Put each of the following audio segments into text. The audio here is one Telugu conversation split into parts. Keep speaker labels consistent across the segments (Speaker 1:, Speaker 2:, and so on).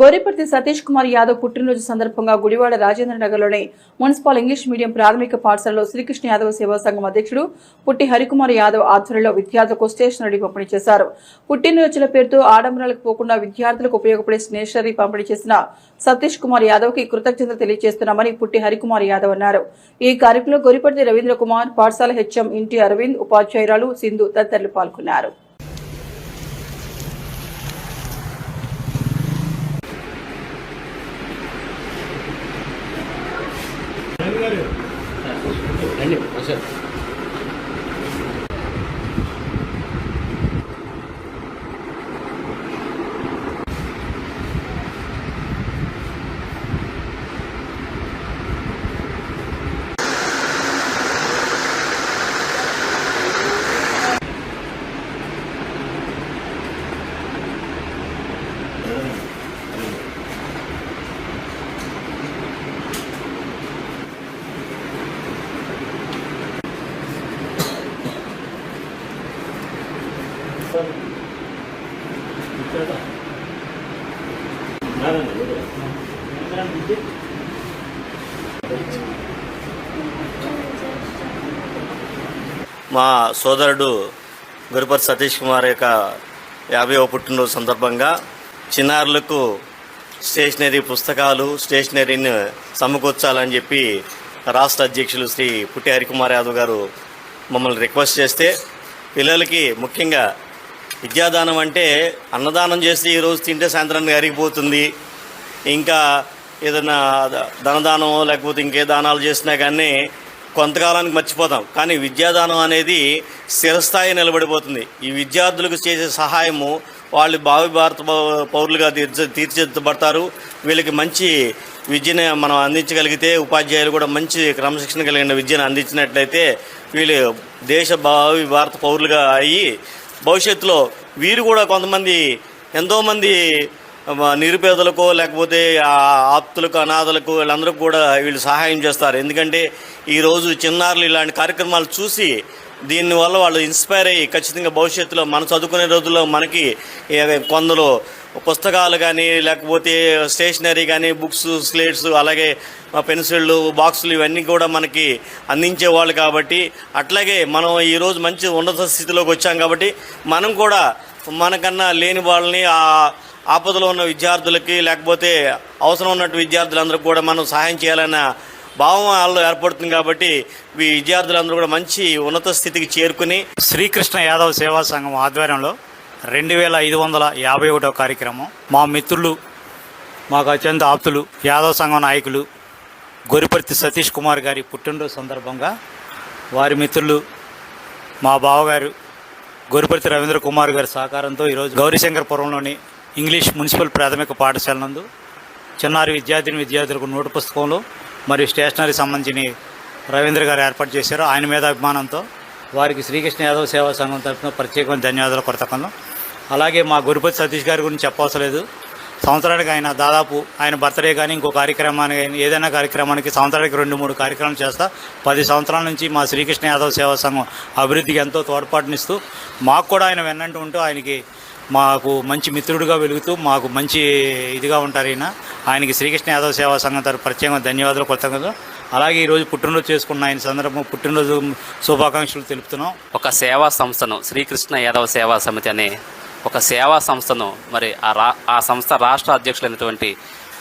Speaker 1: గోరిపర్తి సతీష్ కుమార్ యాదవ్ పుట్టినరోజు సందర్భంగా గుడివాడ రాజేంద్ర నగర్లోని మున్సిపల్ ఇంగ్లీష్ మీడియం ప్రాథమిక పాఠశాలలో శ్రీకృష్ణ యాదవ్ సేవా సంఘం అధ్యక్షుడు పుట్టి హరికుమార్ యాదవ్ ఆధ్వర్యంలో విద్యార్థులకు స్టేషనరీ పంపిణీ చేశారు. పుట్టినరోజుల పేరుతో ఆడంబరాలకు పోకుండా విద్యార్థులకు ఉపయోగపడే స్టేషనరీ పంపిణీ చేసిన సతీష్ కుమార్ యాదవ్ కి కృతజ్ఞతలు తెలియజేస్తున్నామని పుట్టి హరికుమార్ యాదవ్ అన్నారు. ఈ కార్యక్రమంలో గోరిపర్తి రవీంద్ర కుమార్, పాఠశాల హెచ్ఎం ఇంటి అరవింద్, ఉపాధ్యాయురాలు సింధు తదితరులు పాల్గొన్నారు.
Speaker 2: మా సోదరుడు గోరిపర్తి సతీష్ కుమార్ యొక్క 50వ పుట్టినరోజు సందర్భంగా చిన్నారులకు స్టేషనరీ పుస్తకాలు, స్టేషనరీని సమకూర్చాలని చెప్పి రాష్ట్ర అధ్యక్షులు శ్రీ పుట్టి హరికుమార్ యాదవ్ గారు మమ్మల్ని రిక్వెస్ట్ చేస్తే, పిల్లలకి ముఖ్యంగా విద్యాదానం అంటే అన్నదానం చేసి ఈరోజు తింటే సాయంత్రానికి అరిగిపోతుంది, ఇంకా ఏదైనా ధనదానం లేకపోతే ఇంకే దానాలు చేసినా కానీ కొంతకాలానికి మర్చిపోతాం. కానీ విద్యాదానం అనేది స్థిరస్థాయి నిలబడిపోతుంది. ఈ విద్యార్థులకు చేసే సహాయము వాళ్ళు భావి భారత పౌరులుగా తీర్చిదిద్దబడతారు. వీళ్ళకి మంచి విద్యను మనం అందించగలిగితే, ఉపాధ్యాయులు కూడా మంచి క్రమశిక్షణ కలిగిన విద్యను అందించినట్లయితే వీళ్ళు దేశ భావి భారత పౌరులుగా అయ్యి భవిష్యత్తులో వీరు కూడా కొంతమంది ఎంతోమంది నిరుపేదలకు లేకపోతే ఆప్తులకు, అనాథలకు వీళ్ళందరికీ కూడా వీళ్ళు సహాయం చేస్తారు. ఎందుకంటే ఈరోజు చిన్నారులు ఇలాంటి కార్యక్రమాలు చూసి దీనివల్ల వాళ్ళు ఇన్స్పైర్ అయ్యి ఖచ్చితంగా భవిష్యత్తులో మనం చదువుకునే రోజుల్లో మనకి కొందరు పుస్తకాలు కానీ లేకపోతే స్టేషనరీ కానీ బుక్స్, స్లేట్స్, అలాగే పెన్సిళ్ళు, బాక్సులు ఇవన్నీ కూడా మనకి అందించేవాళ్ళు. కాబట్టి అట్లాగే మనం ఈరోజు మంచి ఉన్నత స్థితిలోకి వచ్చాం కాబట్టి మనం కూడా మనకన్నా లేని వాళ్ళని, ఆపదలో ఉన్న విద్యార్థులకి లేకపోతే అవసరం ఉన్నట్టు విద్యార్థులందరికీ కూడా మనం సహాయం చేయాలన్న భావం వాళ్ళలో ఏర్పడుతుంది. కాబట్టి ఈ విద్యార్థులందరూ కూడా మంచి ఉన్నత స్థితికి చేరుకుని
Speaker 3: శ్రీకృష్ణ యాదవ్ సేవా సంఘం ఆధ్వర్యంలో 2551వ కార్యక్రమం మా మిత్రులు, మాకు అత్యంత ఆప్తులు, యాదవ్ సంఘం నాయకులు గోరిపర్తి సతీష్ కుమార్ గారి పుట్టినరోజు సందర్భంగా వారి మిత్రులు మా బావగారు గోరిపర్తి రవీంద్ర కుమార్ గారి సహకారంతో ఈరోజు గౌరీశంకరపురంలోని ఇంగ్లీష్ మున్సిపల్ ప్రాథమిక పాఠశాల నందు చిన్నారి విద్యార్థులకు నోటు పుస్తకంలో మరియు స్టేషనరీ సంబంధించి రవీంద్ర గారు ఏర్పాటు చేశారు. ఆయన మీద అభిమానంతో వారికి శ్రీకృష్ణ యాదవ్ సేవా సంఘం తరఫున ప్రత్యేకమైన ధన్యవాదాలు కొరతకను. అలాగే మా గోరిపర్తి సతీష్ గారి గురించి చెప్పవసరం లేదు. సంవత్సరానికి ఆయన దాదాపు ఆయన బర్త్డే కానీ ఇంకో కార్యక్రమానికి కానీ ఏదైనా కార్యక్రమానికి సంవత్సరానికి 2-3 కార్యక్రమాలు చేస్తా 10 సంవత్సరాల నుంచి మా శ్రీకృష్ణ యాదవ్ సేవా సంఘం అభివృద్ధికి ఎంతో తోడ్పాటునిస్తూ మాకు కూడా ఆయన వెన్నంటూ ఉంటూ ఆయనకి మాకు మంచి మిత్రుడిగా వెలుగుతూ మాకు మంచి ఇదిగా ఉంటారు. ఆయనకి శ్రీకృష్ణ యాదవ్ సేవా సంఘం తరఫు ప్రత్యేకంగా ధన్యవాదాలు కొరతకను. అలాగే ఈరోజు పుట్టినరోజు చేసుకున్న ఆయన సందర్భం పుట్టినరోజు శుభాకాంక్షలు తెలుపుతున్నాం.
Speaker 4: ఒక సేవా సంస్థను, శ్రీకృష్ణ యాదవ్ సేవా సమితి అనే ఒక సేవా సంస్థను మరి ఆ సంస్థ రాష్ట్ర అధ్యక్షులైనటువంటి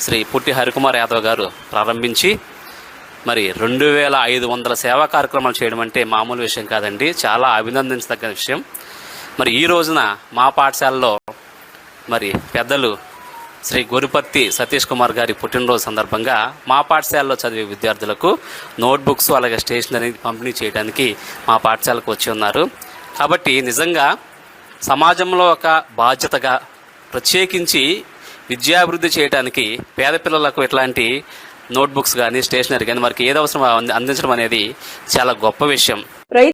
Speaker 4: శ్రీ పుట్టి హరికుమార్ యాదవ్ గారు ప్రారంభించి మరి 2500 సేవా కార్యక్రమాలు చేయడం అంటే మామూలు విషయం కాదండి, చాలా అభినందించదగ్గ విషయం. మరి ఈ రోజున మా పాఠశాలలో మరి పెద్దలు శ్రీ గోరిపర్తి సతీష్ కుమార్ గారి పుట్టినరోజు సందర్భంగా మా పాఠశాలలో చదివే విద్యార్థులకు నోట్బుక్స్ అలాగే స్టేషనరీ పంపిణీ చేయడానికి మా పాఠశాలకు వచ్చి ఉన్నారు. కాబట్టి నిజంగా సమాజంలో ఒక బాధ్యతగా ప్రత్యేకించి విద్యాభివృద్ధి చేయడానికి పేద పిల్లలకు ఇట్లాంటి నోట్బుక్స్ కానీ స్టేషనరీ కానీ వారికి ఏది అవసరం అందించడం అనేది చాలా గొప్ప విషయం.